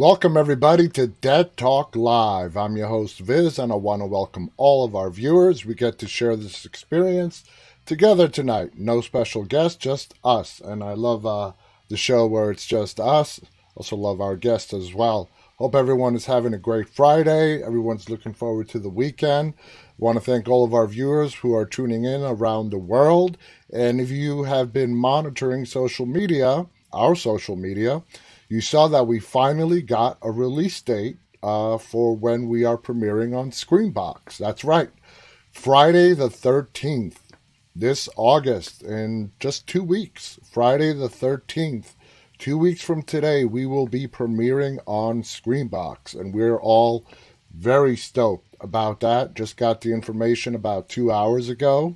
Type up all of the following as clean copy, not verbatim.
Welcome, everybody, to Dead Talk Live. I'm your host, Viz, and I want to welcome all of our viewers. We get to share this experience together tonight. No special guests, just us. And I love the show where it's just us. Also love our guests as well. Hope everyone is having a great Friday. Everyone's looking forward to the weekend. Want to thank all of our viewers who are tuning in around the world. And if you have been monitoring social media, our social media, you saw that we finally got a release date for when we are premiering on Screenbox. That's right. Friday the 13th, this August, in just 2 weeks. Friday the 13th, 2 weeks from today, we will be premiering on Screenbox. And we're all very stoked about that. Just got the information about 2 hours ago.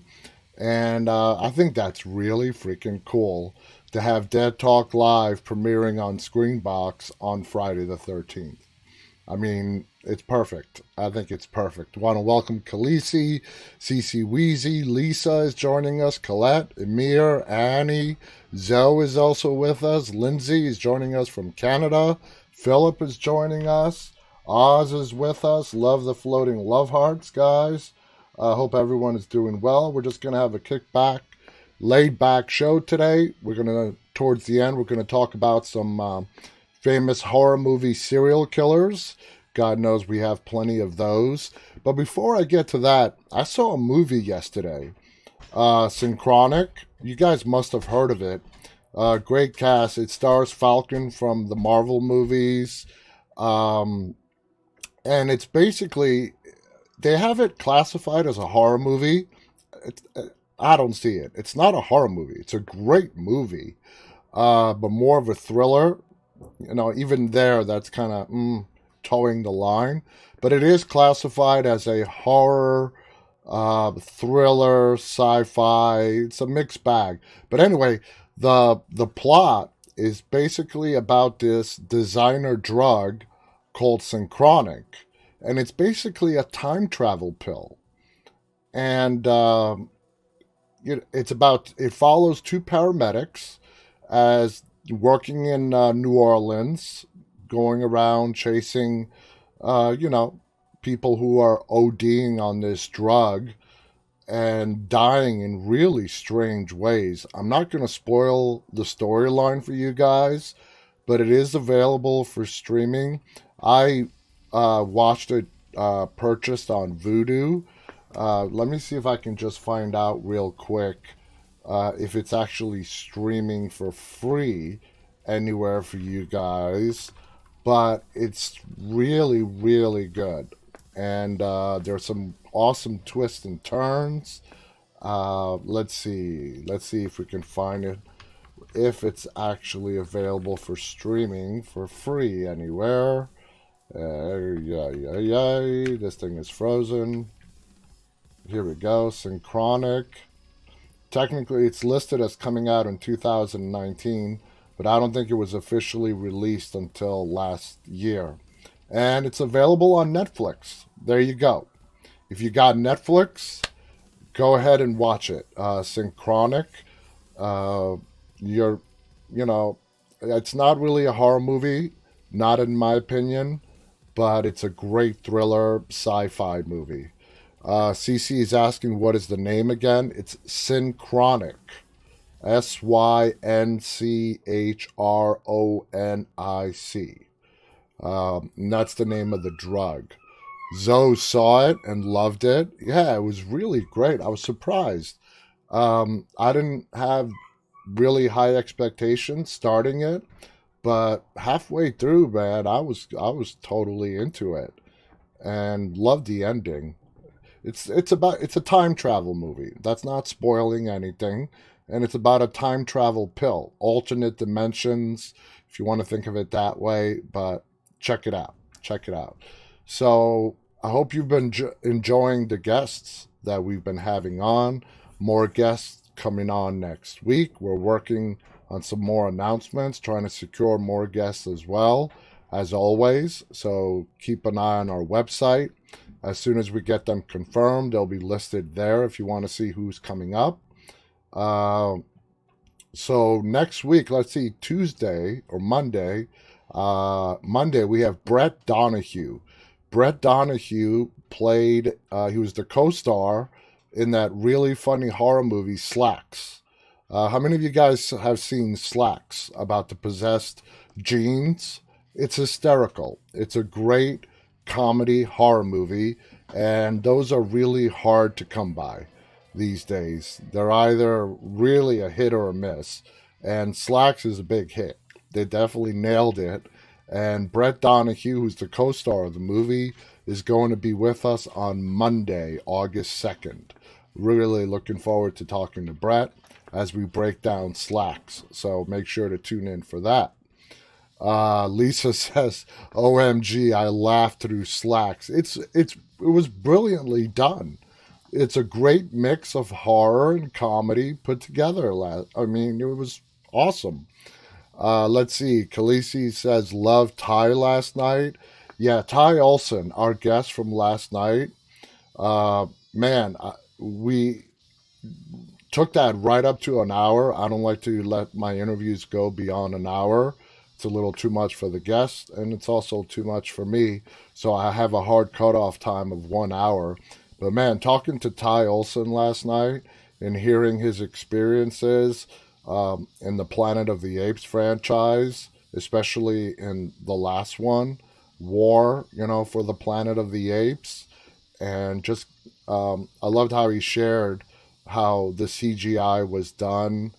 And I think that's really freaking cool to have Dead Talk Live premiering on Screenbox on Friday the 13th. I mean, it's perfect. I think it's perfect. Want to welcome Khaleesi, Cece Weezy, Lisa is joining us, Colette, Emir, Annie, Zoe is also with us, Lindsay is joining us from Canada, Philip is joining us, Oz is with us. Love the floating love hearts, guys. I hope everyone is doing well. We're just going to have a kickback, laid back show today. We're going to, towards the end, we're going to talk about some famous horror movie serial killers. God knows we have plenty of those. But before I get to that, I saw a movie yesterday, Synchronic. You guys must have heard of it. Great cast. It stars Falcon from the Marvel movies. And it's basically, they have it classified as a horror movie. I don't see it. It's not a horror movie. It's a great movie, but more of a thriller. You know, even there, that's kind of towing the line. But it is classified as a horror, thriller, sci-fi. It's a mixed bag. But anyway, the plot is basically about this designer drug called Synchronic, and it's basically a time travel pill. And it follows two paramedics as working in New Orleans, going around chasing, people who are ODing on this drug and dying in really strange ways. I'm not going to spoil the storyline for you guys, but it is available for streaming. I watched it purchased on Vudu. Let me see if I can just find out real quick if it's actually streaming for free anywhere for you guys. But it's really, really good. And there's some awesome twists and turns. Let's see. Let's see if we can find it. If it's actually available for streaming for free anywhere. This thing is frozen. Here we go. Synchronic. Technically, it's listed as coming out in 2019, but I don't think it was officially released until last year. And it's available on Netflix. There you go. If you got Netflix, go ahead and watch it. Synchronic. It's not really a horror movie, not in my opinion, but it's a great thriller sci-fi movie. CC is asking what is the name again. It's Synchronic. Synchhronic. And that's the name of the drug. Zoe saw it and loved it. Yeah, it was really great. I was surprised. I didn't have really high expectations starting it, but halfway through, man, I was totally into it and loved the ending. It's a time travel movie. That's not spoiling anything, and it's about a time travel pill, alternate dimensions, if you want to think of it that way. But check it out. Check it out. So I hope you've been enjoying the guests that we've been having on. More guests coming on next week. We're working on some more announcements, trying to secure more guests as well, as always. So keep an eye on our website. As soon as we get them confirmed, they'll be listed there if you want to see who's coming up. So next week, let's see, Tuesday or Monday, Monday, we have Brett Donahue. Brett Donahue played, he was the co star in that really funny horror movie, Slacks. How many of you guys have seen Slacks about the possessed genes? It's hysterical. It's a great comedy horror movie, and those are really hard to come by these days. They're either really a hit or a miss, and Slacks is a big hit. They definitely nailed it. And Brett Donahue, who's the co star of the movie, is going to be with us on Monday, August 2nd. Really looking forward to talking to Brett as we break down Slacks. So make sure to tune in for that. Lisa says, "OMG, I laughed through Slacks. It was brilliantly done. It's a great mix of horror and comedy put together. I mean, it was awesome." Let's see. Khaleesi says, "Love Ty last night." Yeah, Ty Olson, our guest from last night. Man, we took that right up to an hour. I don't like to let my interviews go beyond an hour. It's a little too much for the guest, and it's also too much for me. So I have a hard cutoff time of 1 hour. But man, talking to Ty Olson last night and hearing his experiences in the Planet of the Apes franchise, especially in the last one, War, for the Planet of the Apes, and just I loved how he shared how the CGI was done,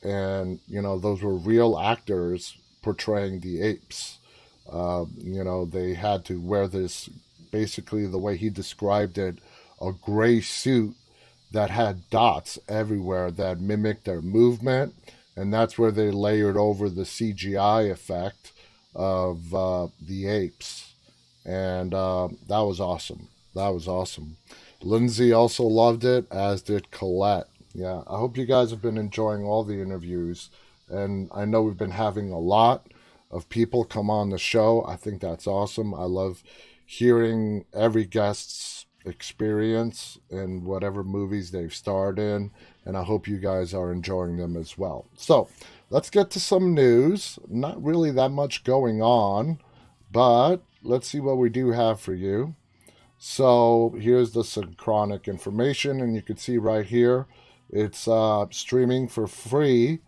and those were real actors portraying the apes. They had to wear this, basically the way he described it, a gray suit that had dots everywhere that mimicked their movement, and that's where they layered over the CGI effect of the apes, and that was awesome. That was awesome. Lindsay also loved it, as did Colette. Yeah, I hope you guys have been enjoying all the interviews, and I know we've been having a lot of people come on the show. I think that's awesome. I love hearing every guest's experience in whatever movies they've starred in, and I hope you guys are enjoying them as well. So let's get to some news. Not really that much going on, but let's see what we do have for you. So here's the synchronic information, and you can see right here it's streaming for free.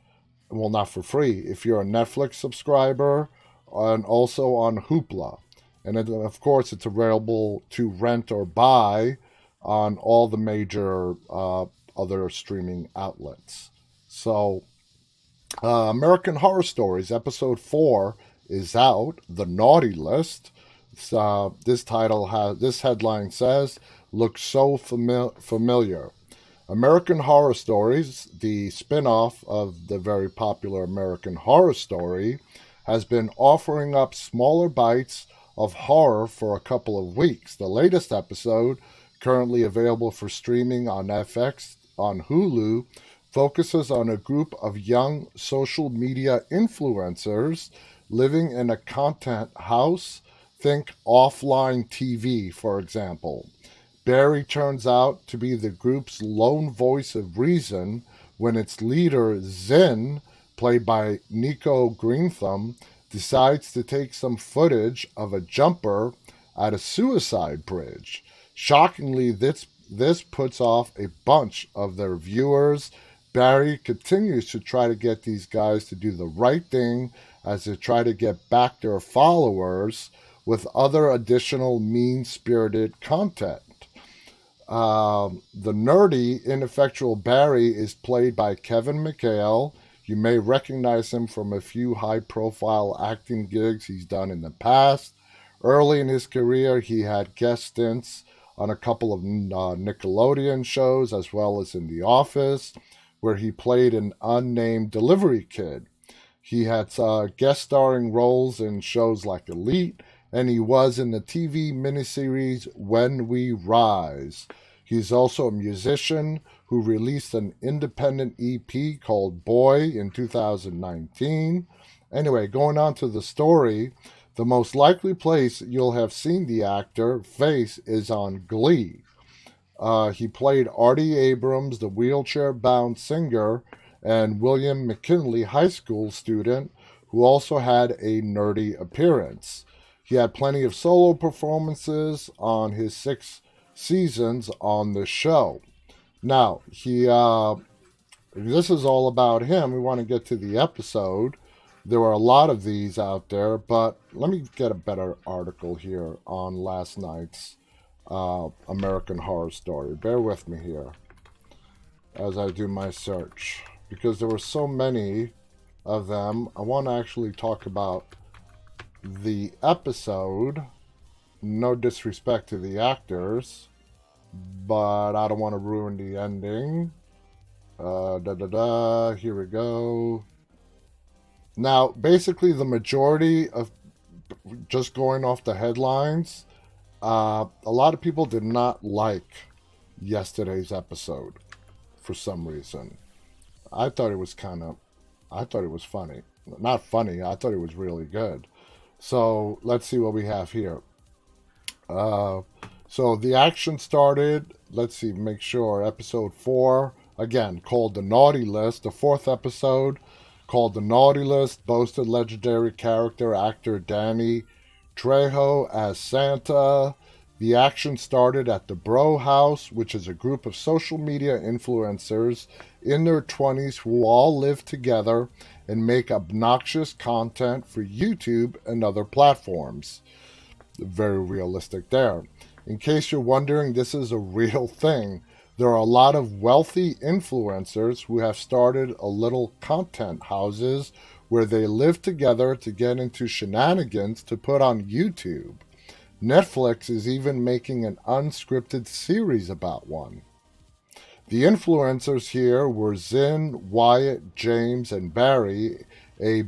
Well, not for free, if you're a Netflix subscriber, and also on Hoopla. And then, of course, it's available to rent or buy on all the major other streaming outlets. So, American Horror Stories Episode 4 is out, The Naughty List. This headline says, "Looks so familiar." American Horror Stories, the spin-off of the very popular American Horror Story, has been offering up smaller bites of horror for a couple of weeks. The latest episode, currently available for streaming on FX on Hulu, focuses on a group of young social media influencers living in a content house. Think offline TV, for example. Barry turns out to be the group's lone voice of reason when its leader, Zinn, played by Nico Greentham, decides to take some footage of a jumper at a suicide bridge. Shockingly, this puts off a bunch of their viewers. Barry continues to try to get these guys to do the right thing as they try to get back their followers with other additional mean-spirited content. The nerdy, ineffectual Barry is played by Kevin McHale. You may recognize him from a few high-profile acting gigs he's done in the past. Early in his career, he had guest stints on a couple of Nickelodeon shows, as well as in The Office, where he played an unnamed delivery kid. He had guest starring roles in shows like Elite, and he was in the TV miniseries When We Rise. He's also a musician who released an independent EP called Boy in 2019. Anyway, going on to the story, the most likely place you'll have seen the actor face is on Glee. He played Artie Abrams, the wheelchair-bound singer, and William McKinley High School student who also had a nerdy appearance. He had plenty of solo performances on his 6 seasons on the show. Now, this is all about him. We want to get to the episode. There were a lot of these out there, but let me get a better article here on last night's American Horror Story. Bear with me here as I do my search, because there were so many of them. I want to actually talk about the episode. No disrespect to the actors, but I don't want to ruin the ending. Here we go. Now, basically, the majority of, just going off the headlines, a lot of people did not like yesterday's episode for some reason. I thought it was funny. Not funny, I thought it was really good. So, let's see what we have here. So, the action started, let's see, make sure, episode 4, again, called The Naughty List. The 4th episode, called The Naughty List, boasted legendary character actor Danny Trejo as Santa. The action started at the Bro House, which is a group of social media influencers in their 20s who all live together and make obnoxious content for YouTube and other platforms. Very realistic there. In case you're wondering, this is a real thing. There are a lot of wealthy influencers who have started a little content houses where they live together to get into shenanigans to put on YouTube. Netflix is even making an unscripted series about one. The influencers here were Zin, Wyatt, James, and Barry, a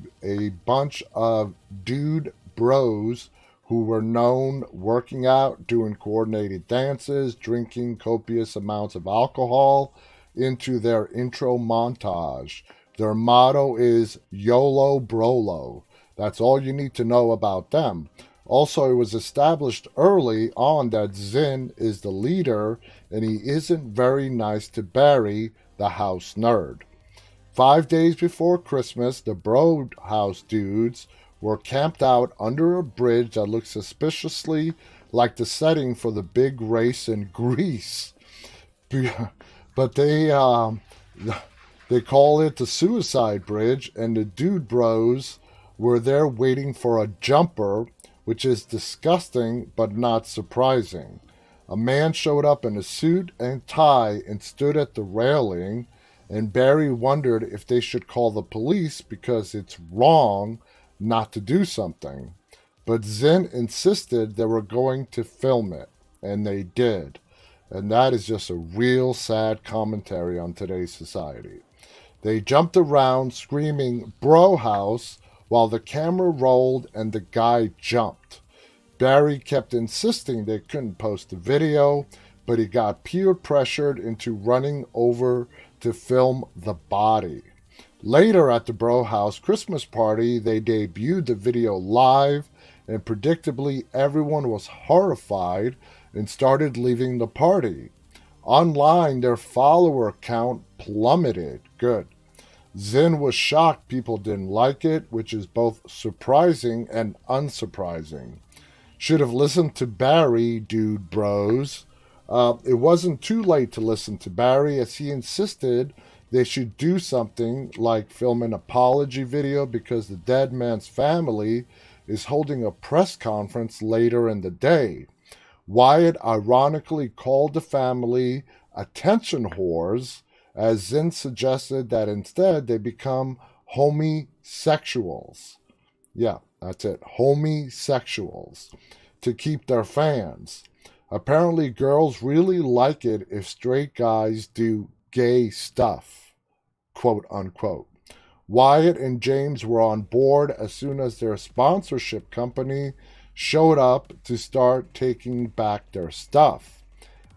bunch of dude bros who were known working out, doing coordinated dances, drinking copious amounts of alcohol into their intro montage. Their motto is YOLO Brolo. That's all you need to know about them. Also, it was established early on that Zin is the leader, and he isn't very nice to Barry, the house nerd. 5 days before Christmas, the Bro House dudes were camped out under a bridge that looked suspiciously like the setting for the big race in Greece. But they call it the Suicide Bridge, and the dude bros were there waiting for a jumper, which is disgusting but not surprising. A man showed up in a suit and tie and stood at the railing, and Barry wondered if they should call the police because it's wrong not to do something. But Zin insisted they were going to film it, and they did. And that is just a real sad commentary on today's society. They jumped around screaming "Bro House" while the camera rolled and the guy jumped. Barry kept insisting they couldn't post the video, but he got peer pressured into running over to film the body. Later at the Bro House Christmas party, they debuted the video live, and predictably everyone was horrified and started leaving the party. Online, their follower count plummeted. Good. Zin was shocked people didn't like it, which is both surprising and unsurprising. Should have listened to Barry, dude bros. It wasn't too late to listen to Barry, as he insisted they should do something like film an apology video because the dead man's family is holding a press conference later in the day. Wyatt ironically called the family attention whores, as Zin suggested that instead they become homosexuals. Yeah, that's it, homosexuals, to keep their fans. Apparently girls really like it if straight guys do gay stuff, quote unquote. Wyatt and James were on board as soon as their sponsorship company showed up to start taking back their stuff.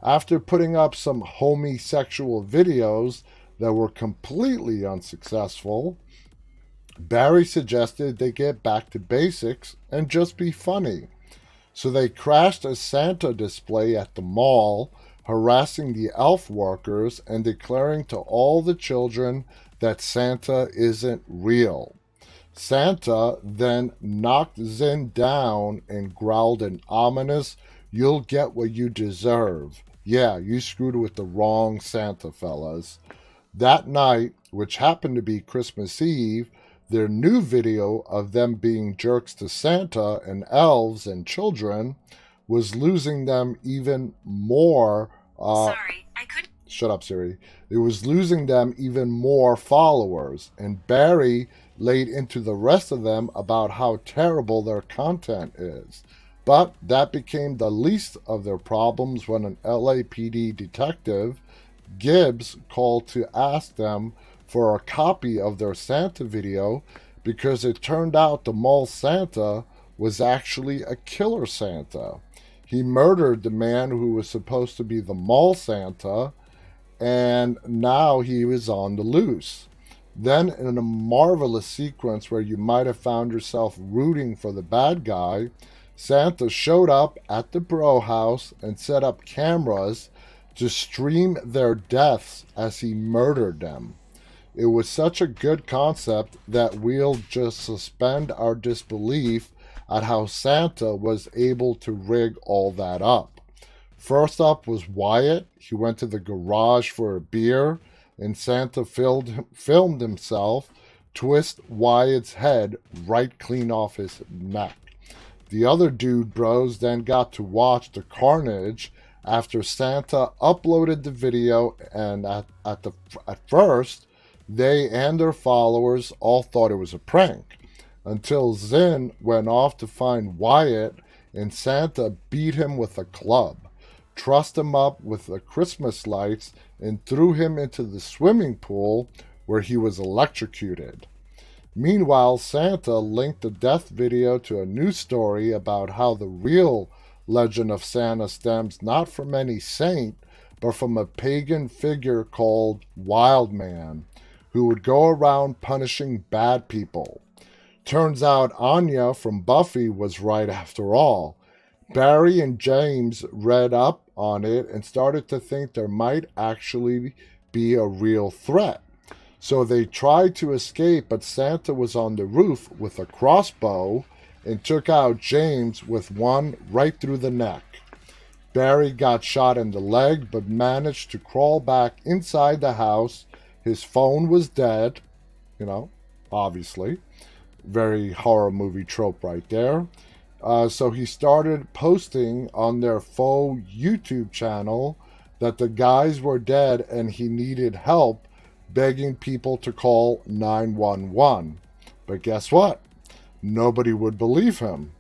After putting up some homosexual videos that were completely unsuccessful, Barry suggested they get back to basics and just be funny. So they crashed a Santa display at the mall, harassing the elf workers and declaring to all the children that Santa isn't real. Santa then knocked Zin down and growled an ominous, "You'll get what you deserve." Yeah, you screwed with the wrong Santa, fellas. That night, which happened to be Christmas Eve, their new video of them being jerks to Santa and elves and children was losing them even more. Sorry, I couldn't. Shut up, Siri. It was losing them even more followers, and Barry laid into the rest of them about how terrible their content is. But that became the least of their problems when an LAPD detective, Gibbs, called to ask them for a copy of their Santa video because it turned out the mall Santa was actually a killer Santa. He murdered the man who was supposed to be the mall Santa, and now he was on the loose. Then, in a marvelous sequence where you might have found yourself rooting for the bad guy, Santa showed up at the Bro house and set up cameras to stream their deaths as he murdered them. It was such a good concept that we'll just suspend our disbelief at how Santa was able to rig all that up. First up was Wyatt. He went to the garage for a beer, and Santa filmed himself twist Wyatt's head right clean off his neck. The other dude bros then got to watch the carnage after Santa uploaded the video, and at first, they and their followers all thought it was a prank, until Zin went off to find Wyatt, and Santa beat him with a club, trussed him up with the Christmas lights, and threw him into the swimming pool where he was electrocuted. Meanwhile, Santa linked the death video to a news story about how the real legend of Santa stems not from any saint, but from a pagan figure called Wild Man, who would go around punishing bad people. Turns out Anya from Buffy was right after all. Barry and James read up on it and started to think there might actually be a real threat. So they tried to escape, but Santa was on the roof with a crossbow and took out James with one right through the neck. Barry got shot in the leg, but managed to crawl back inside the house. His phone was dead, obviously. Very horror movie trope right there. So he started posting on their faux YouTube channel that the guys were dead and he needed help, begging people to call 911. But guess what? Nobody would believe him.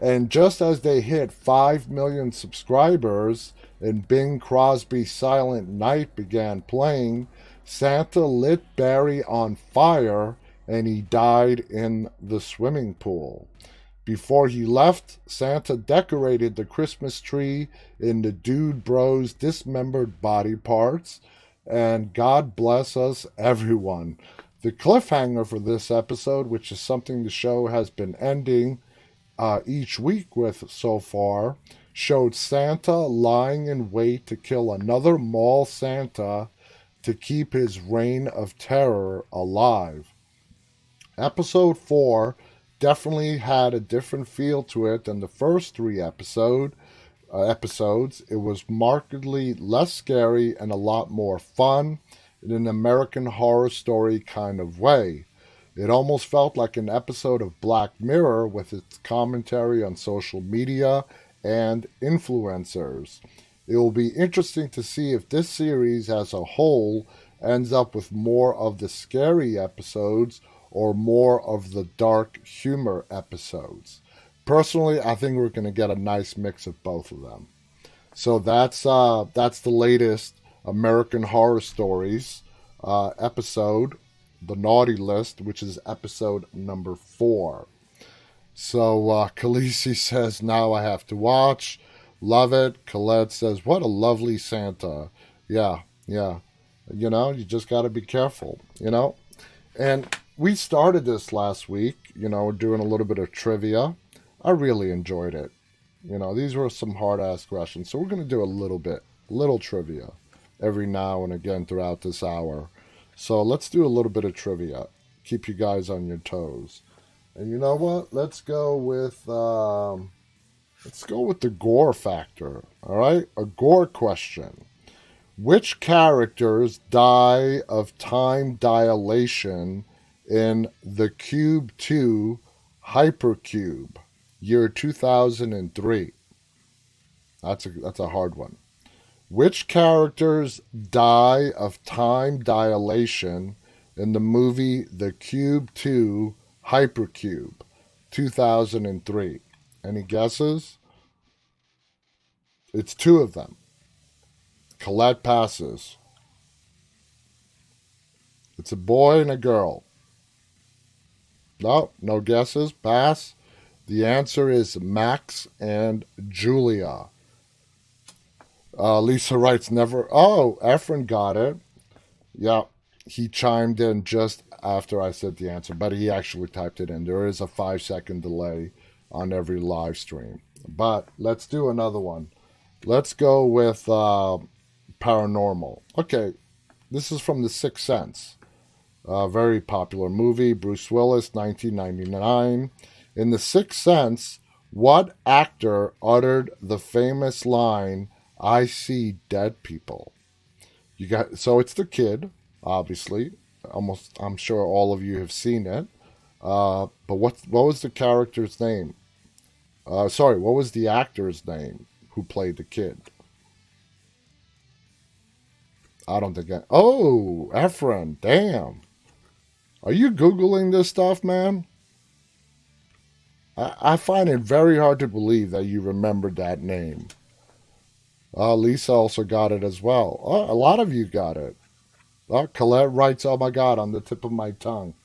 And just as they hit 5 million subscribers and Bing Crosby's Silent Night began playing, Santa lit Barry on fire and he died in the swimming pool. Before he left, Santa decorated the Christmas tree in the Dude Bros' dismembered body parts, and God bless us, everyone. The cliffhanger for this episode, which is something the show has been ending each week with so far, showed Santa lying in wait to kill another mall Santa to keep his reign of terror alive. Episode 4 definitely had a different feel to it than the first 3 episodes. It was markedly less scary and a lot more fun in an American Horror Story kind of way. It almost felt like an episode of Black Mirror with its commentary on social media and influencers. It will be interesting to see if this series as a whole ends up with more of the scary episodes or more of the dark humor episodes. Personally, I think we're going to get a nice mix of both of them. So that's the latest American Horror Stories episode, The Naughty List, which is episode number 4. So Khaleesi says, now I have to watch. Love it. Colette says, what a lovely Santa. Yeah. You just got to be careful, And we started this last week, doing a little bit of trivia. I really enjoyed it. These were some hard-ass questions. So we're going to do a little trivia every now and again throughout this hour. So let's do a little bit of trivia. keep you guys on your toes. And you know what? Let's go with the gore factor. All right, a gore question. Which characters die of time dilation in the Cube 2 Hypercube, year 2003? That's a hard one. Which characters die of time dilation in the movie The Cube 2 Hypercube, 2003? Any guesses? It's two of them. Colette passes. It's a boy and a girl. No guesses? Pass. The answer is Max and Julia. Lisa writes never. Oh, Efrain got it. Yeah, he chimed in just after I said the answer, but he actually typed it in. There is a 5-second delay on every live stream. But let's do another one. Let's go with Paranormal. Okay, this is from The Sixth Sense. A very popular movie, Bruce Willis, 1999. In The Sixth Sense, what actor uttered the famous line, "I see dead people"? So it's the kid, obviously. I'm sure all of you have seen it. But what was the character's name? What was the actor's name who played the kid? I don't think Oh, Efrain, damn. Are you Googling this stuff, man? I find it very hard to believe that you remembered that name. Lisa also got it as well. A lot of you got it. Colette writes, "Oh my God," on the tip of my tongue.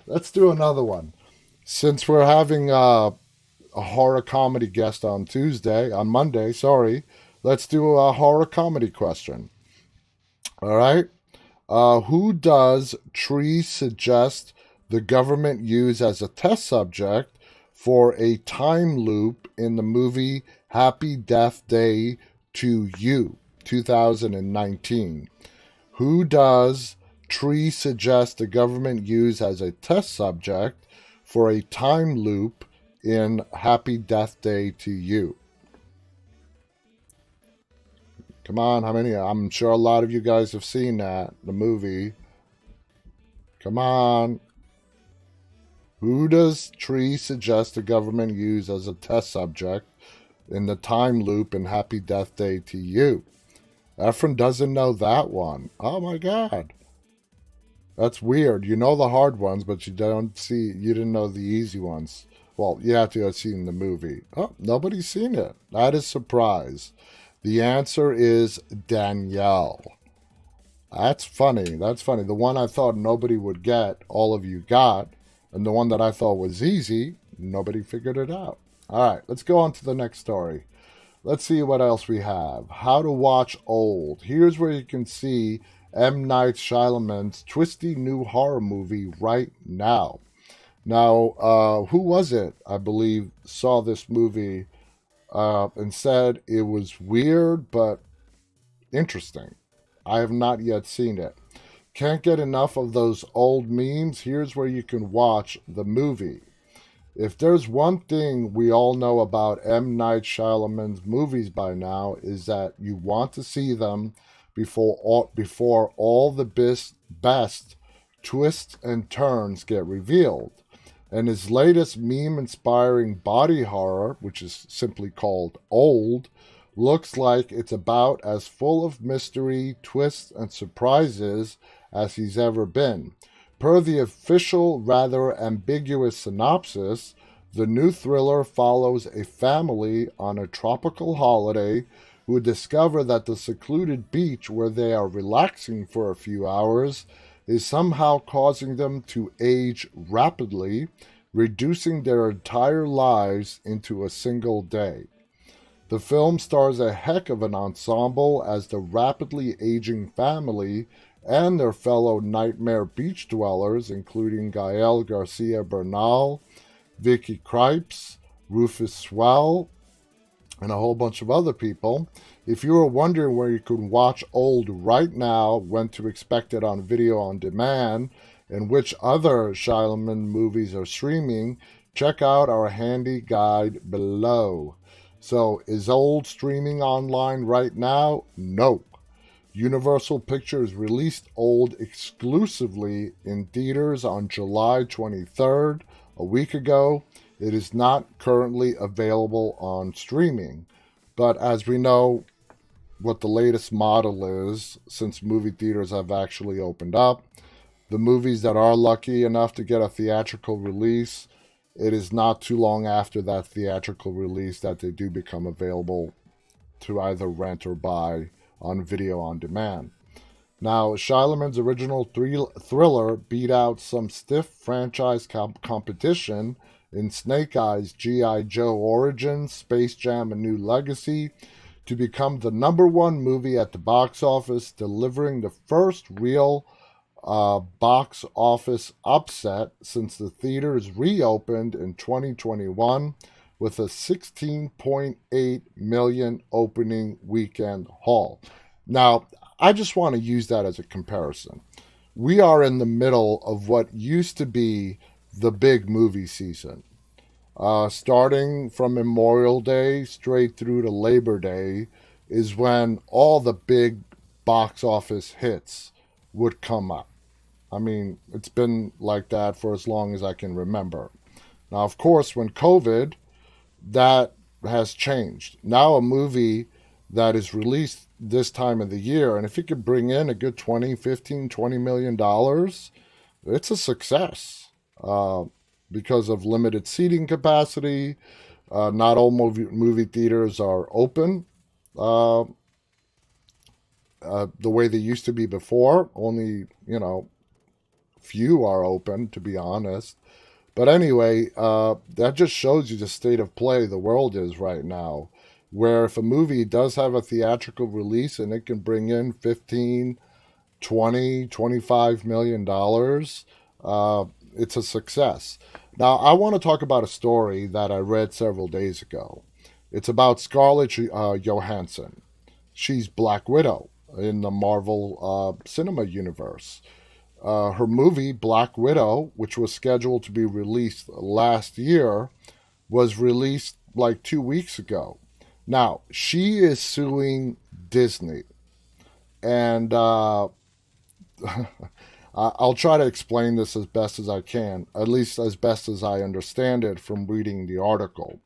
Let's do another one. Since we're having a horror comedy guest on Monday, let's do a horror comedy question. All right. Who does Tree suggest the government use as a test subject for a time loop in the movie Happy Death Day to You, 2019? Who does Tree suggest the government use as a test subject for a time loop in Happy Death Day to You? Come on, how many? I'm sure a lot of you guys have seen the movie. Come on. Who does Tree suggest the government use as a test subject in the time loop in Happy Death Day to You? Efrain doesn't know that one. Oh my God. That's weird. You know the hard ones, but you didn't know the easy ones. Well, you have to have seen the movie. Oh, nobody's seen it. That is a surprise. The answer is Danielle. That's funny. The one I thought nobody would get, all of you got. And the one that I thought was easy, nobody figured it out. All right, let's go on to the next story. Let's see what else we have. How to watch Old. Here's where you can see M. Night Shyamalan's twisty new horror movie right now. Now, who was it, I believe, saw this movie and said it was weird but interesting? I have not yet seen it. Can't get enough of those old memes? Here's where you can watch the movie. If there's one thing we all know about M. Night Shyamalan's movies by now, is that you want to see them before all the best twists and turns get revealed. And his latest meme-inspiring body horror, which is simply called Old, looks like it's about as full of mystery, twists, and surprises as he's ever been. Per the official, rather ambiguous synopsis, the new thriller follows a family on a tropical holiday who discover that the secluded beach where they are relaxing for a few hours is somehow causing them to age rapidly, reducing their entire lives into a single day. The film stars a heck of an ensemble as the rapidly aging family and their fellow nightmare beach dwellers, including Gael Garcia Bernal, Vicky Krieps, Rufus Swell, and a whole bunch of other people. If you are wondering where you can watch Old right now, when to expect it on video on demand, and which other Shyamalan movies are streaming, check out our handy guide below. So, is old streaming online right now? No. Universal Pictures released Old exclusively in theaters on July 23rd, a week ago. It is not currently available on streaming. But as we know, what the latest model is, since movie theaters have actually opened up, the movies that are lucky enough to get a theatrical release, it is not too long after that theatrical release that they do become available to either rent or buy on video on demand. Now, Shyamalan's original thriller beat out some stiff franchise competition in Snake Eyes, G.I. Joe Origins, Space Jam: A New Legacy to become the #1 movie at the box office, delivering the first real box office upset since the theaters reopened in 2021 with a 16.8 million opening weekend haul. Now, I just want to use that as a comparison. We are in the middle of what used to be the big movie season. Starting from Memorial Day straight through to Labor Day is when all the big box office hits would come up. I mean, it's been like that for as long as I can remember. Now, of course, when COVID, that has changed. Now a movie that is released this time of the year, and if you could bring in a good 20, 15, $20 million, it's a success because of limited seating capacity. Not all movie theaters are open the way they used to be before. Only, few are open, to be honest. But anyway, that just shows you the state of play the world is right now, where if a movie does have a theatrical release and it can bring in 15, 20, $25 million, it's a success. Now, I want to talk about a story that I read several days ago. It's about Scarlett Johansson. She's Black Widow in the Marvel cinema universe. Her movie, Black Widow, which was scheduled to be released last year, was released like 2 weeks ago. Now, she is suing Disney. And I'll try to explain this as best as I can, at least as best as I understand it from reading the article.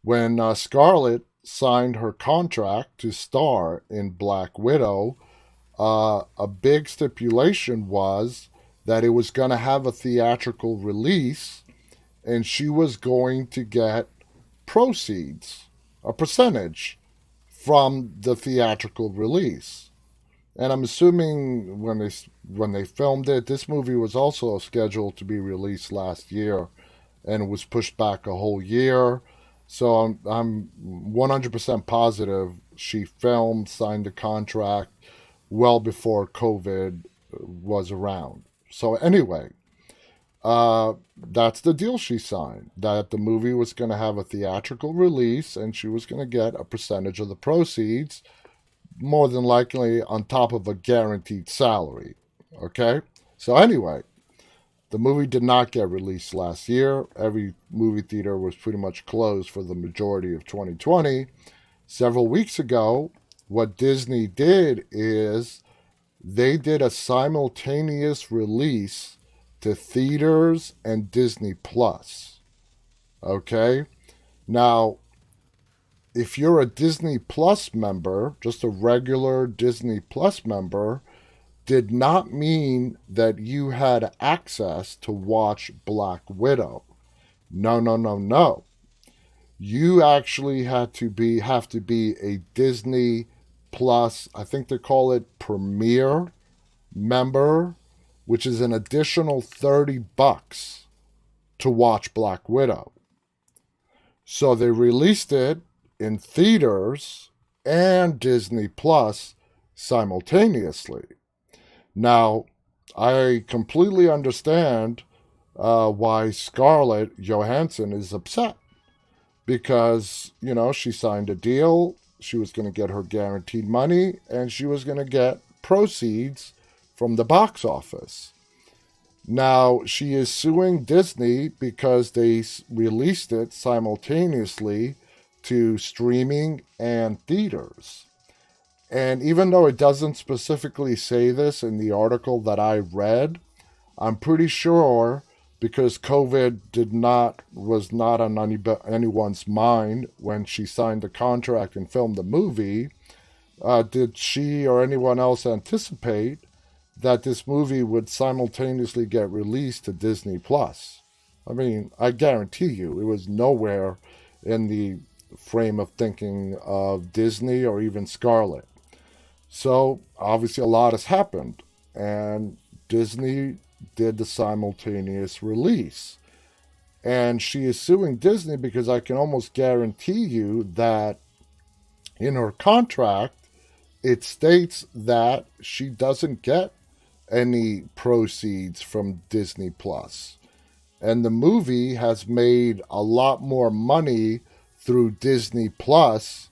When Scarlett signed her contract to star in Black Widow, a big stipulation was that it was going to have a theatrical release and she was going to get proceeds, a percentage from the theatrical release. And I'm assuming when they filmed it, this movie was also scheduled to be released last year and was pushed back a whole year. So I'm 100% positive she filmed, signed the contract well before COVID was around. So anyway, that's the deal she signed, that the movie was going to have a theatrical release and she was going to get a percentage of the proceeds, more than likely on top of a guaranteed salary. Okay? So anyway, the movie did not get released last year. Every movie theater was pretty much closed for the majority of 2020. Several weeks ago, what Disney did is they did a simultaneous release to theaters and Disney Plus. Okay? Now, if you're a Disney Plus member, just a regular Disney Plus member, did not mean that you had access to watch Black Widow. No, no, no, no. You actually have to be a Disney Plus, I think they call it Premier member, which is an additional $30 to watch Black Widow. So they released it in theaters and Disney Plus simultaneously. Now, I completely understand why Scarlett Johansson is upset. Because, she signed a deal, she was going to get her guaranteed money, and she was going to get proceeds from the box office. Now, she is suing Disney because they released it simultaneously to streaming and theaters. And even though it doesn't specifically say this in the article that I read, I'm pretty sure because COVID did not was not on anyone's mind when she signed the contract and filmed the movie. Did she or anyone else anticipate that this movie would simultaneously get released to Disney Plus? I mean, I guarantee you, it was nowhere in the frame of thinking of Disney or even Scarlett. So obviously, a lot has happened, and Disney did the simultaneous release. And she is suing Disney because I can almost guarantee you that in her contract, it states that she doesn't get any proceeds from Disney Plus. And the movie has made a lot more money through Disney Plus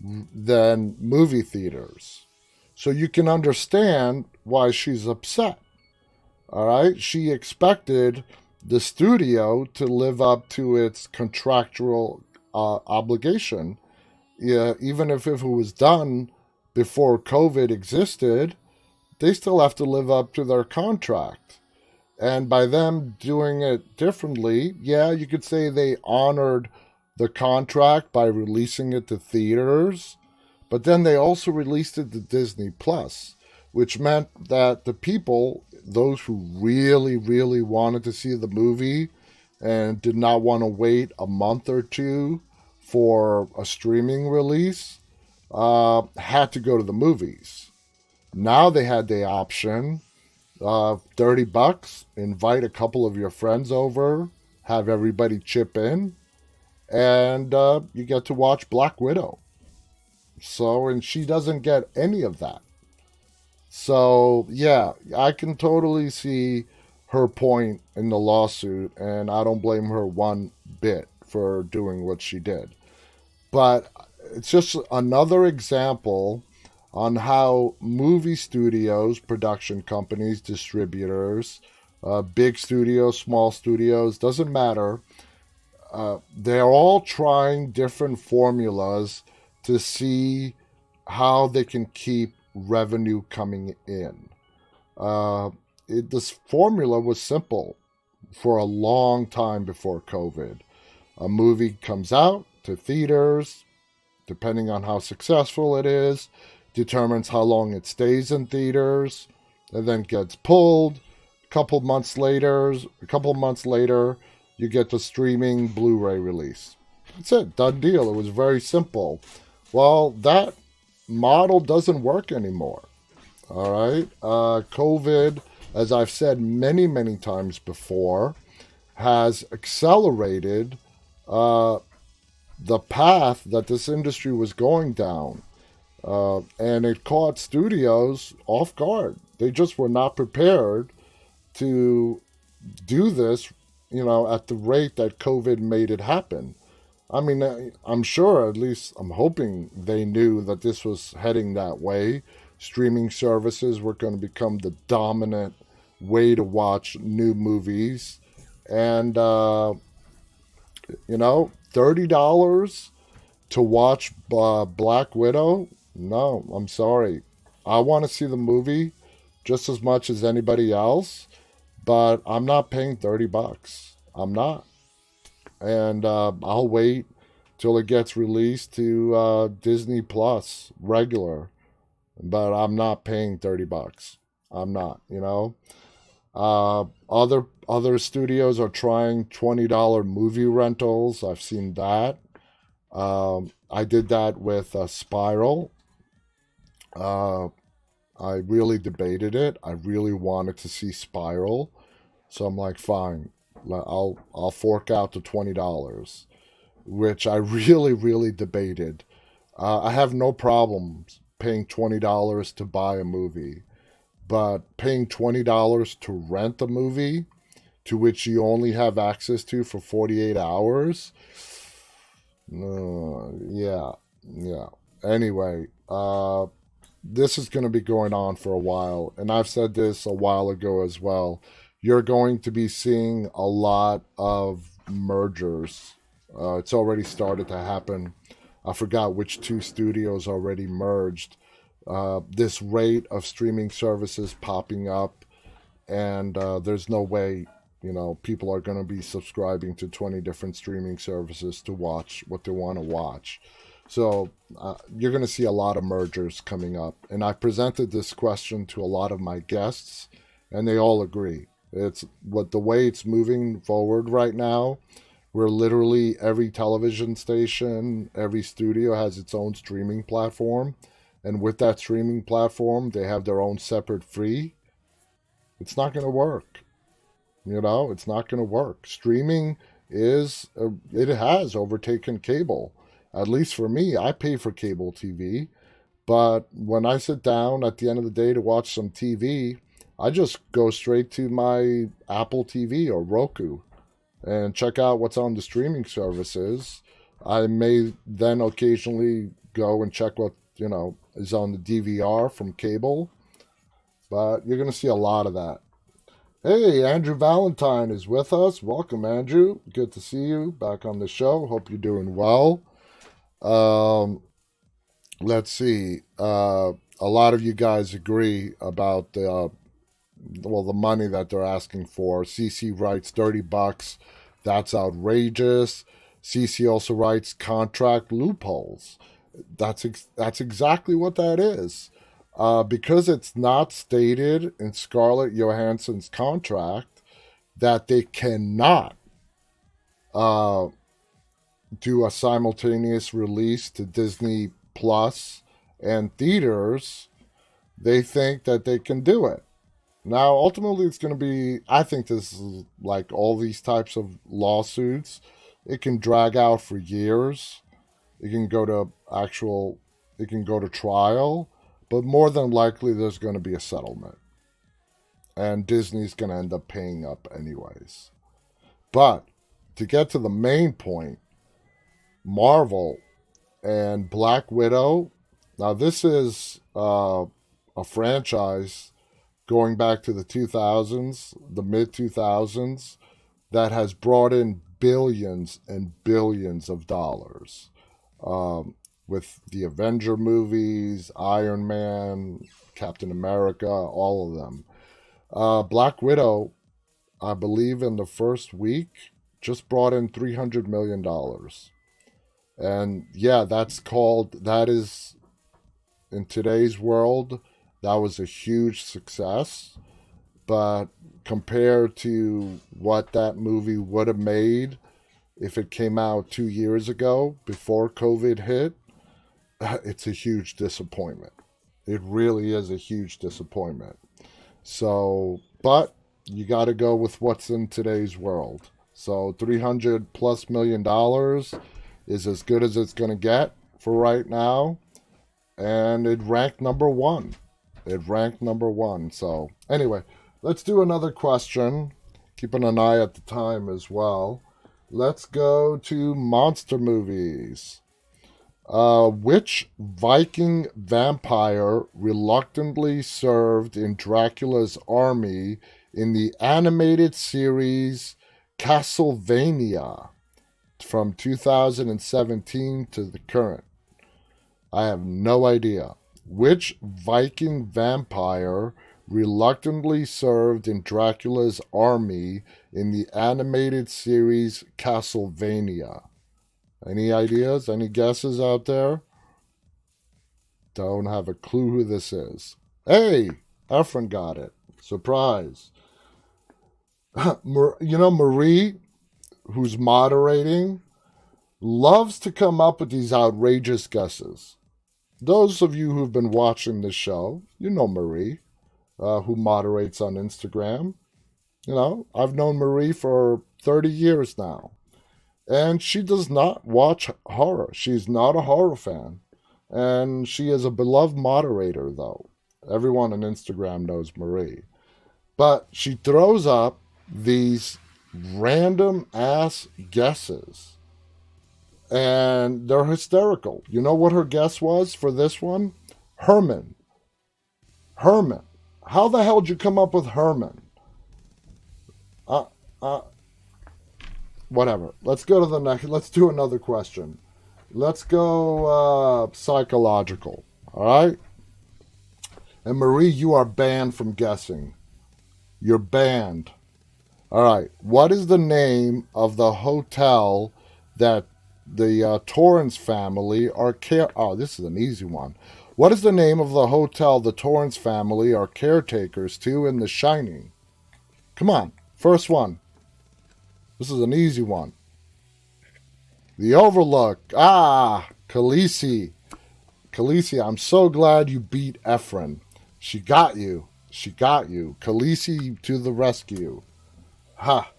than movie theaters. So you can understand why she's upset. All right? She expected the studio to live up to its contractual obligation. Yeah, even if it was done before COVID existed, they still have to live up to their contract. And by them doing it differently, yeah, you could say they honored the contract by releasing it to theaters, but then they also released it to Disney Plus, which meant that the people, those who really, really wanted to see the movie and did not want to wait a month or two for a streaming release, had to go to the movies. Now they had the option, $30, invite a couple of your friends over, have everybody chip in, and you get to watch Black Widow. So, and she doesn't get any of that. So, yeah, I can totally see her point in the lawsuit, and I don't blame her one bit for doing what she did. But it's just another example on how movie studios, production companies, distributors, big studios, small studios, doesn't matter. They're all trying different formulas to see how they can keep revenue coming in. Uh, this formula was simple for a long time before COVID. A movie comes out to theaters, depending on how successful it is, determines how long it stays in theaters, and then gets pulled. A couple months later, you get the streaming Blu-ray release. That's it, done deal. It was very simple. Well, that model doesn't work anymore. All right, COVID, as I've said many, many times before, has accelerated uh, the path that this industry was going down. And it caught studios off guard. They just were not prepared to do this, at the rate that COVID made it happen. I mean, I'm sure, at least I'm hoping they knew that this was heading that way. Streaming services were going to become the dominant way to watch new movies. And, $30 to watch Black Widow? No, I'm sorry. I want to see the movie just as much as anybody else, but I'm not paying $30. I'm not. And I'll wait till it gets released to Disney Plus regular, but I'm not paying $30. I'm not, Other studios are trying $20 movie rentals. I've seen that. I did that with Spiral. Uh, I really debated it. I really wanted to see Spiral, so I'm like, fine, I'll fork out the $20, which I really really debated. I have no problems paying $20 to buy a movie, but paying $20 to rent a movie to which you only have access to for 48 hours. Yeah, yeah. Anyway, this is going to be going on for a while, and I've said this a while ago as well. you're going to be seeing a lot of mergers. It's already started to happen. I forgot which two studios already merged. This rate of streaming services popping up, and there's no way, people are going to be subscribing to 20 different streaming services to watch what they want to watch. So you're going to see a lot of mergers coming up. And I presented this question to a lot of my guests, and they all agree. It's the way it's moving forward right now. Where literally every television station, every studio has its own streaming platform. And with that streaming platform, they have their own separate free. It's not going to work. It's not going to work. Streaming it has overtaken cable. At least for me, I pay for cable TV. But when I sit down at the end of the day to watch some TV, I just go straight to my Apple TV or Roku and check out what's on the streaming services. I may then occasionally go and check what, is on the DVR from cable. But you're going to see a lot of that. Hey, Andrew Valentine is with us. Welcome, Andrew. Good to see you back on the show. Hope you're doing well. Let's see. A lot of you guys agree about the money that they're asking for. CC writes $30. That's outrageous. CC also writes contract loopholes. That's exactly what that is. Because it's not stated in Scarlett Johansson's contract that they cannot do a simultaneous release to Disney Plus and theaters, they think that they can do it. Now, ultimately, it's going to be, I think this is like all these types of lawsuits. It can drag out for years. It can go to trial, but more than likely there's going to be a settlement. And Disney's going to end up paying up anyways. But to get to the main point, Marvel and Black Widow, now this is a franchise going back to the 2000s, the mid-2000s, that has brought in billions and billions of dollars. With the Avenger movies, Iron Man, Captain America, all of them. Black Widow, I believe in the first week, just brought in $300 million. And yeah, that is, in today's world, that was a huge success. But compared to what that movie would have made if it came out 2 years ago, before COVID hit, it's a huge disappointment. It really is a huge disappointment. So, but you got to go with what's in today's world. So $300+ million is as good as it's going to get for right now. And it ranked number one. So anyway, let's do another question. Keeping an eye at the time as well. Let's go to monster movies. Which Viking vampire reluctantly served in Dracula's army in the animated series Castlevania from 2017 to the current? I have no idea. Which Viking vampire reluctantly served in Dracula's army in the animated series Castlevania? Any ideas? Any guesses out there? Don't have a clue who this is. Hey, Efrain got it. Surprise. Marie, who's moderating, loves to come up with these outrageous guesses. Those of you who've been watching this show, you know Marie, who moderates on Instagram. I've known Marie for 30 years now. And she does not watch horror. She's not a horror fan. And she is a beloved moderator, though. Everyone on Instagram knows Marie. But she throws up these random-ass guesses. And they're hysterical. You know what her guess was for this one? Herman. How the hell did you come up with Herman? Whatever. Let's go to the next. Let's do another question. Let's go psychological. All right. And Marie, you are banned from guessing. You're banned. All right. What is the name of the hotel that the Torrance family are Oh, this is an easy one. What is the name of the hotel the Torrance family are caretakers to in The Shining? Come on. First one. This is an easy one. The Overlook. Ah, Khaleesi. Khaleesi, I'm so glad you beat Efrain. She got you. She got you. Khaleesi to the rescue. Ha.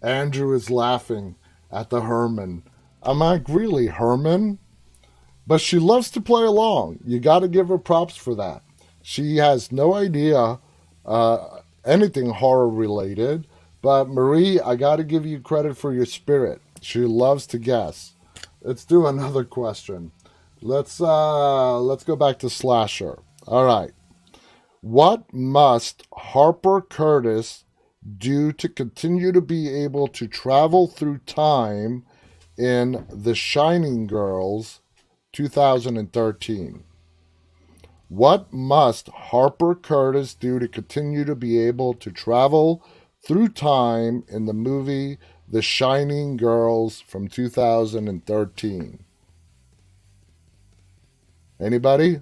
Andrew is laughing at the Herman. I'm like, really, Herman? But she loves to play along. You got to give her props for that. She has no idea anything horror related. But Marie, I got to give you credit for your spirit. She loves to guess. Let's do another question. Let's go back to slasher. All right. What must Harper Curtis do to continue to be able to travel through time in The Shining Girls 2013? What must Harper Curtis do to continue to be able to travel through time in the movie The Shining Girls from 2013? Anybody?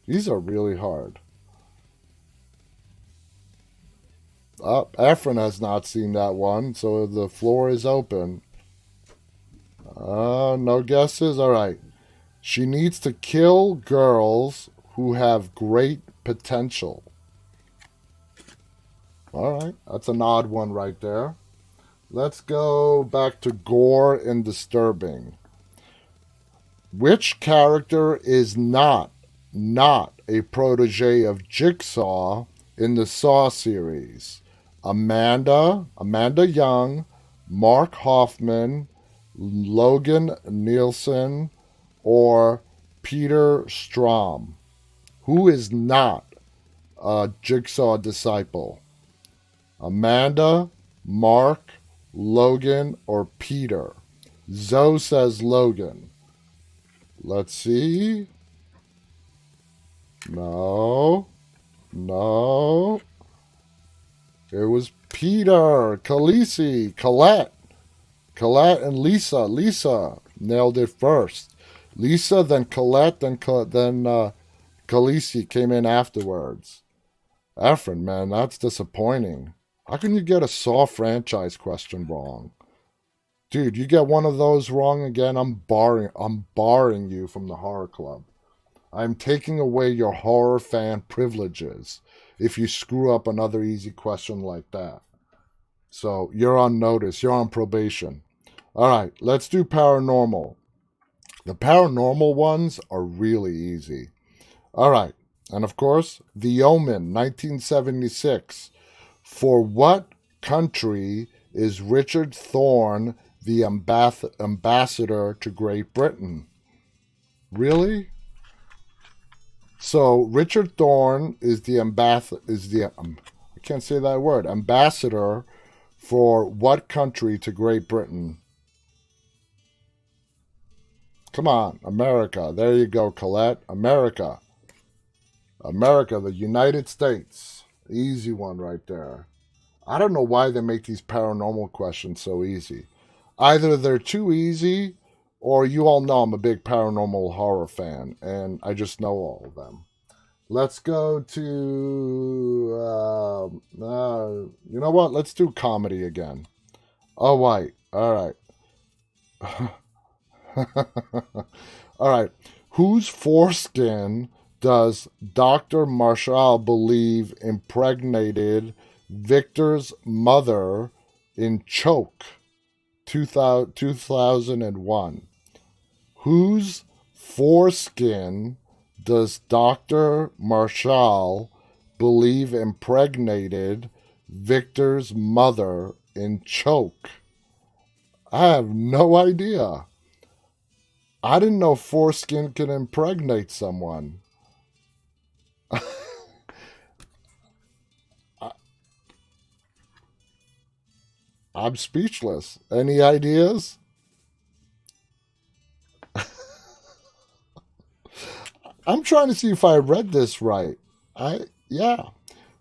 These are really hard. Efrain has not seen that one, so the floor is open. No guesses? All right. She needs to kill girls who have great potential. All right. That's an odd one right there. Let's go back to gore and disturbing. Which character is not a protege of Jigsaw in the Saw series? Amanda Young, Mark Hoffman, Logan Nielsen, or Peter Strom? Who is not a Jigsaw disciple? Amanda, Mark, Logan, or Peter? Zoe says Logan. Let's see. No. It was Peter, Khaleesi, Colette and Lisa. Lisa nailed it first. Lisa, then Colette, then Khaleesi came in afterwards. Efrain, man, that's disappointing. How can you get a Saw franchise question wrong? Dude, you get one of those wrong again, I'm barring you from the horror club. I'm taking away your horror fan privileges if you screw up another easy question like that. So you're on notice. You're on probation. All right, let's do paranormal. The paranormal ones are really easy. All right, and of course, The Omen, 1976. For what country is Richard Thorne the ambassador to Great Britain? Really? So Richard Thorne is the I can't say that word, ambassador for what country to Great Britain? Come on, America. There you go, Colette. America, the United States. Easy one right there. I don't know why they make these paranormal questions so easy. Either they're too easy, or you all know I'm a big paranormal horror fan, and I just know all of them. Let's go to, you know what? Let's do comedy again. Oh, wait. All right. All right. Whose foreskin does Dr. Marshall believe impregnated Victor's mother in Choke 2001? Whose foreskin does Dr. Marshall believe impregnated Victor's mother in Choke? I have no idea. I didn't know foreskin can impregnate someone. I'm speechless. Any ideas? I'm trying to see if I read this right. Yeah.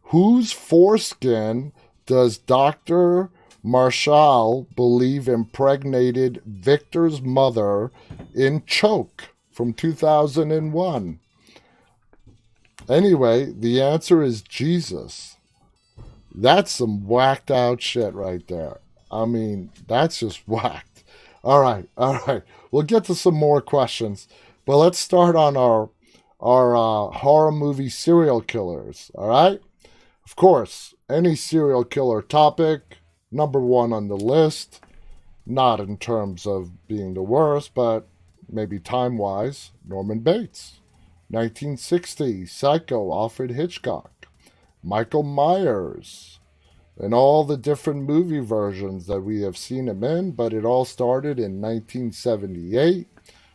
Whose foreskin does Dr. Marshall believe impregnated Victor's mother in Choke from 2001? Anyway, the answer is Jesus. That's some whacked out shit right there. I mean, that's just whacked. All right. We'll get to some more questions, but let's start on our horror movie serial killers. All right. Of course, any serial killer topic, number one on the list. Not in terms of being the worst, but maybe time wise. Norman Bates, 1960, Psycho, Alfred Hitchcock. Michael Myers, and all the different movie versions that we have seen him in, but it all started in 1978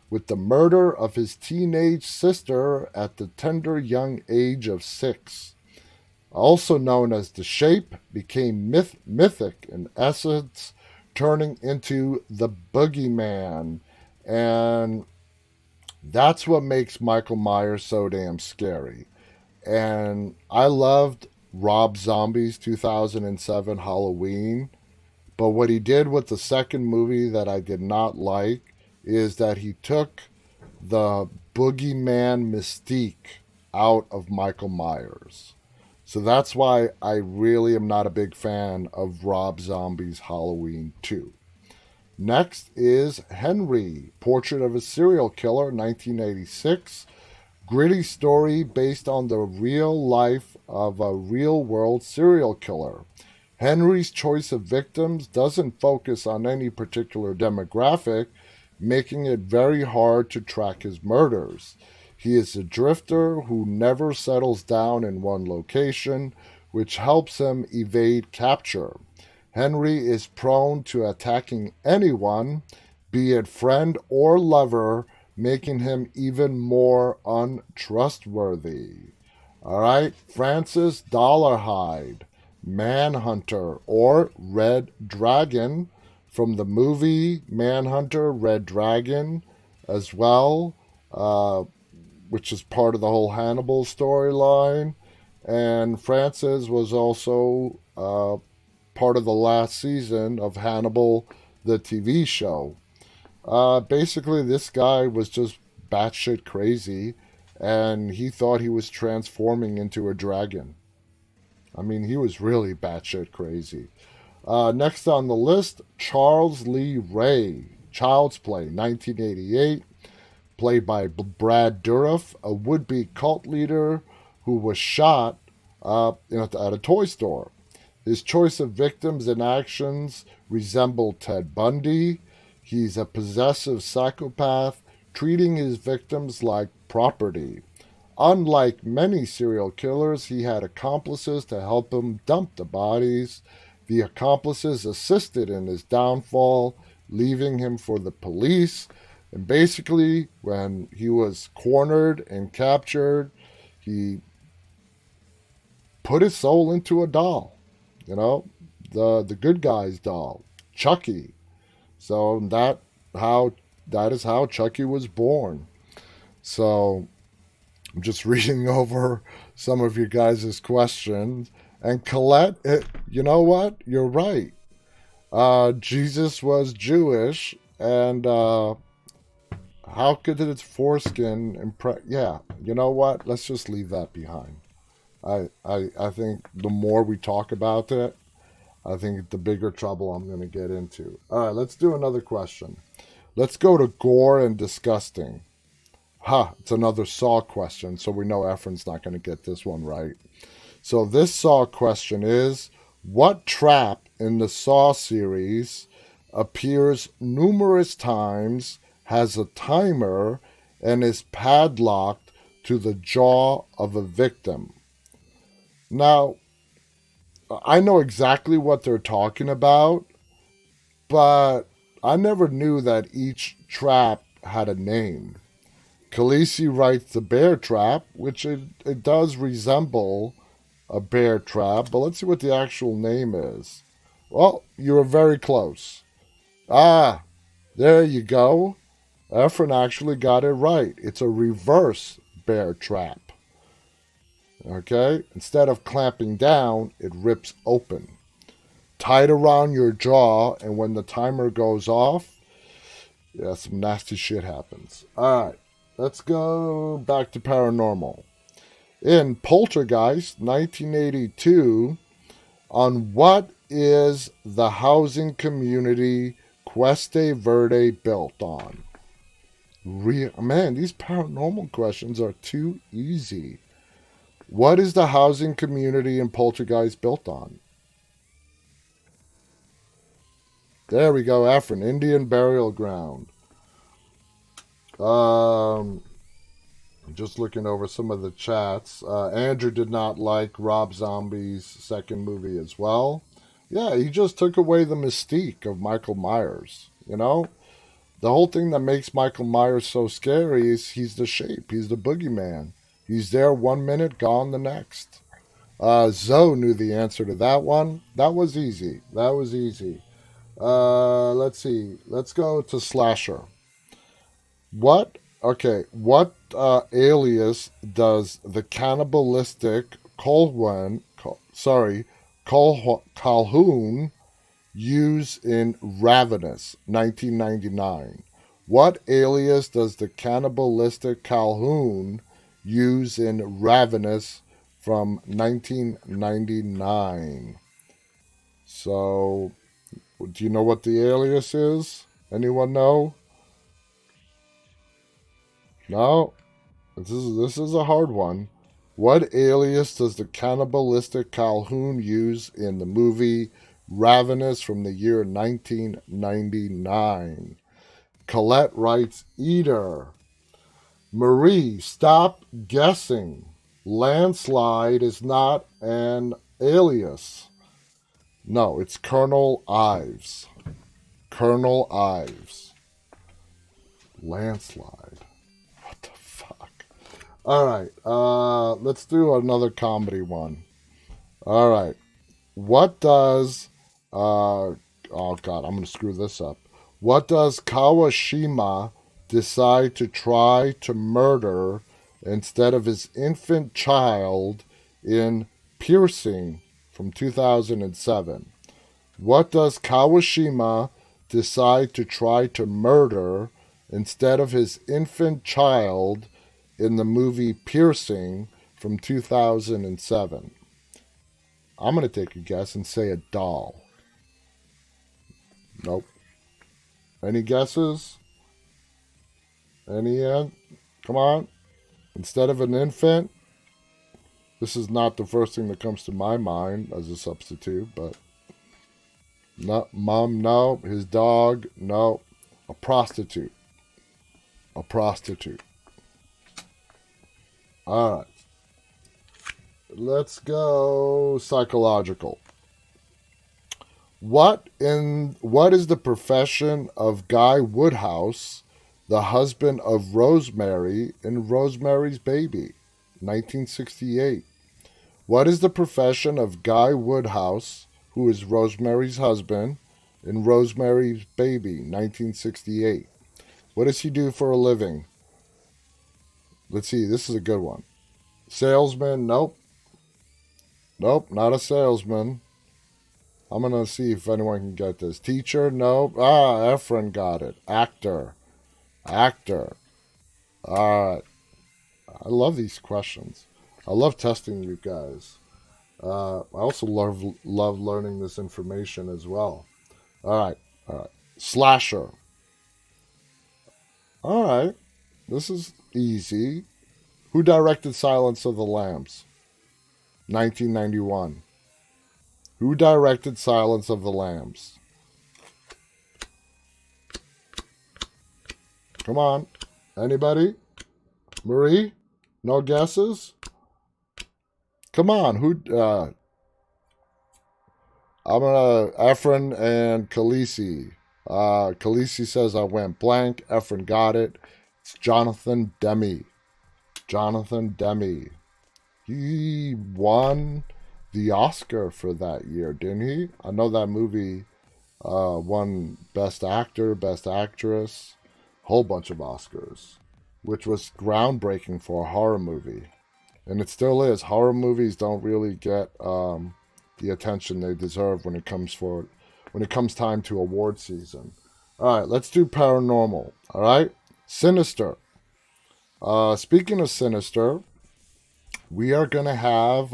with the murder of his teenage sister at the tender young age of 6. Also known as The Shape, became mythic in essence, turning into the Boogeyman. And that's what makes Michael Myers so damn scary. And I loved Rob Zombie's 2007 Halloween, but what he did with the second movie that I did not like is that he took the boogeyman mystique out of Michael Myers. So that's why I really am not a big fan of Rob Zombie's Halloween 2. Next is Henry, Portrait of a Serial Killer, 1986. Gritty story based on the real life of a real world serial killer. Henry's choice of victims doesn't focus on any particular demographic, making it very hard to track his murders. He is a drifter who never settles down in one location, which helps him evade capture. Henry is prone to attacking anyone, be it friend or lover, making him even more untrustworthy. All right, Francis Dollarhide, Manhunter or Red Dragon, from the movie Manhunter, Red Dragon, as well, which is part of the whole Hannibal storyline. And Francis was also part of the last season of Hannibal, the TV show. Basically, this guy was just batshit crazy, and he thought he was transforming into a dragon. I mean, he was really batshit crazy. Next on the list, Charles Lee Ray, Child's Play, 1988, played by Brad Dourif, a would-be cult leader who was shot at a toy store. His choice of victims and actions resemble Ted Bundy. He's a possessive psychopath, treating his victims like property. Unlike many serial killers, he had accomplices to help him dump the bodies. The accomplices assisted in his downfall, leaving him for the police. And basically, when he was cornered and captured, he put his soul into a doll. You know, the good guy's doll, Chucky. So that is how Chucky was born. So I'm just reading over some of you guys' questions. And Colette, you know what? You're right. Jesus was Jewish, and how could its foreskin yeah, you know what? Let's just leave that behind. I think the more we talk about it, I think the bigger trouble I'm going to get into. All right, let's do another question. Let's go to gore and disgusting. It's another Saw question, so we know Efrain's not going to get this one right. So this Saw question is, what trap in the Saw series appears numerous times, has a timer, and is padlocked to the jaw of a victim? Now, I know exactly what they're talking about, but I never knew that each trap had a name. Khaleesi writes the bear trap, which it does resemble a bear trap, but let's see what the actual name is. Well, you were very close. Ah, there you go. Efrain actually got it right. It's a reverse bear trap. Okay? Instead of clamping down, it rips open. Tied around your jaw, and when the timer goes off, yeah, some nasty shit happens. Alright, let's go back to paranormal. In Poltergeist 1982, on what is the housing community Cuesta Verde built on? Man, these paranormal questions are too easy. What is the housing community in Poltergeist built on? There we go, Efrain, Indian burial ground. Just looking over some of the chats. Andrew did not like Rob Zombie's second movie as well. Yeah, he just took away the mystique of Michael Myers. You know, the whole thing that makes Michael Myers so scary is he's the shape. He's the boogeyman. He's there 1 minute, gone the next. Zoe knew the answer to that one. That was easy. Let's see. Let's go to Slasher. What alias does the cannibalistic Calhoun use in Ravenous, 1999? What alias does the cannibalistic Calhoun use in Ravenous from 1999? So, do you know what the alias is? Anyone know? No? This is a hard one. What alias does the cannibalistic Calhoun use in the movie Ravenous from the year 1999? Colette writes Eater. Marie, stop guessing. Landslide is not an alias. No, it's Colonel Ives. Colonel Ives. Landslide. What the fuck? Alright, let's do another comedy one. Alright. What does... oh god, I'm going to screw this up. What does Kawashima decide to try to murder instead of his infant child in Piercing from 2007? What does Kawashima decide to try to murder instead of his infant child in the movie Piercing from 2007? I'm going to take a guess and say a doll. Nope. Any guesses? Any? Come on. Instead of an infant? This is not the first thing that comes to my mind as a substitute, but... No, mom, no. His dog, no. A prostitute. A prostitute. Alright. Let's go psychological. What is the profession of Guy Woodhouse, the husband of Rosemary in Rosemary's Baby, 1968? What is the profession of Guy Woodhouse, who is Rosemary's husband, in Rosemary's Baby, 1968? What does he do for a living? Let's see, this is a good one. Salesman? Nope. Nope, not a salesman. I'm going to see if anyone can get this. Teacher? Nope. Efrain got it. Actor. Actor. Alright. I love these questions. I love testing you guys. I also love learning this information as well. Alright. Slasher. Alright. This is easy. Who directed Silence of the Lambs? 1991. Who directed Silence of the Lambs? Come on. Anybody? Marie? No guesses? Come on. Who? I'm gonna... Efrain and Khaleesi. Khaleesi says I went blank. Efrain got it. It's Jonathan Demme. Jonathan Demme. He won the Oscar for that year, didn't he? I know that movie won Best Actor, Best Actress, whole bunch of Oscars, which was groundbreaking for a horror movie. And it still is. Horror movies don't really get the attention they deserve when it comes time to award season. All right, let's do paranormal. All right, Sinister. Speaking of Sinister, we are gonna have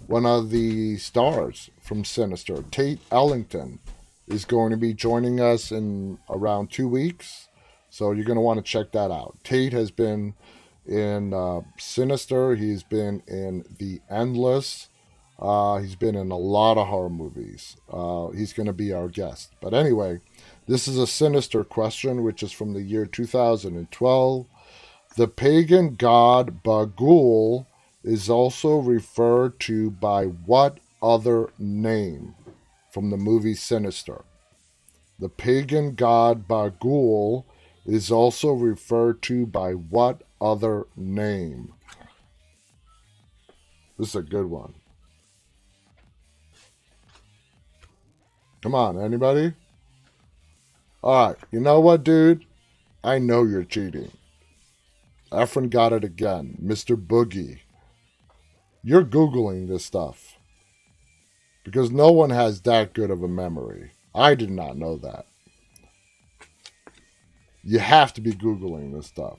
one of the stars from Sinister, Tate Ellington, is going to be joining us in around 2 weeks. So you're going to want to check that out. Tate has been in Sinister. He's been in The Endless. He's been in a lot of horror movies. He's going to be our guest. But anyway, this is a Sinister question, which is from the year 2012. The pagan god Bagul is also referred to by what other name from the movie Sinister? The pagan god Bagul is also referred to by what other name? This is a good one. Come on, anybody? Alright, you know what, dude? I know you're cheating. Efrain got it again. Mr. Boogie. You're Googling this stuff. Because no one has that good of a memory. I did not know that. You have to be Googling this stuff.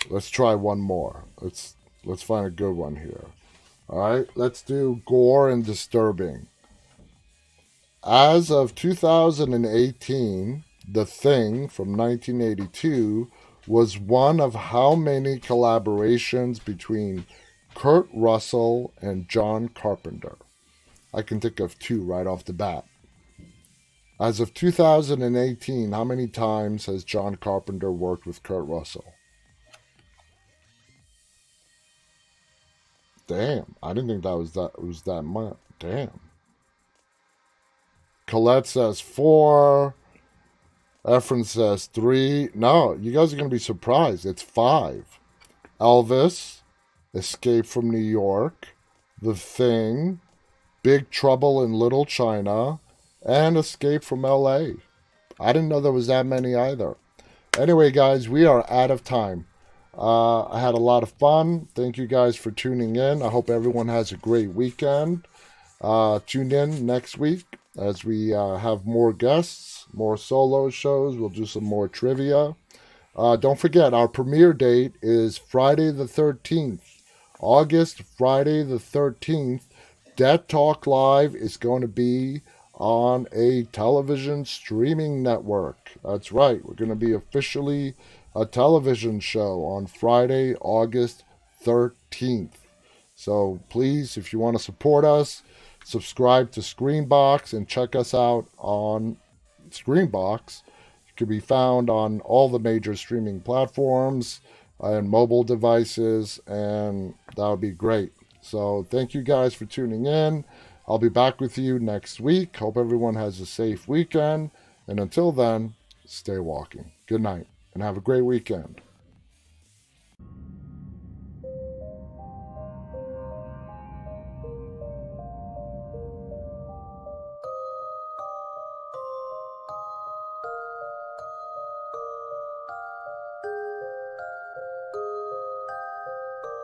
Let's try one more. Let's find a good one here. Alright, let's do gore and disturbing. As of 2018, The Thing from 1982 was one of how many collaborations between Kurt Russell and John Carpenter? I can think of two right off the bat. As of 2018, how many times has John Carpenter worked with Kurt Russell? Damn, I didn't think that was that much. Damn. Colette says 4. Efrain says 3. No, you guys are going to be surprised. It's 5. Elvis, Escape from New York, The Thing, Big Trouble in Little China, and Escape from LA. I didn't know there was that many either. Anyway, guys, we are out of time. I had a lot of fun. Thank you guys for tuning in. I hope everyone has a great weekend. Tune in next week as we have more guests, more solo shows. We'll do some more trivia. Don't forget, our premiere date is Friday the 13th. August, Friday the 13th. Dead Talk Live is going to be on a television streaming network. That's right. We're going to be officially a television show on Friday, August 13th. So please, if you want to support us, subscribe to Screenbox and check us out on Screenbox. It can be found on all the major streaming platforms and mobile devices, and that would be great. So thank you guys for tuning in. I'll be back with you next week. Hope everyone has a safe weekend. And until then, stay walking. Good night and have a great weekend.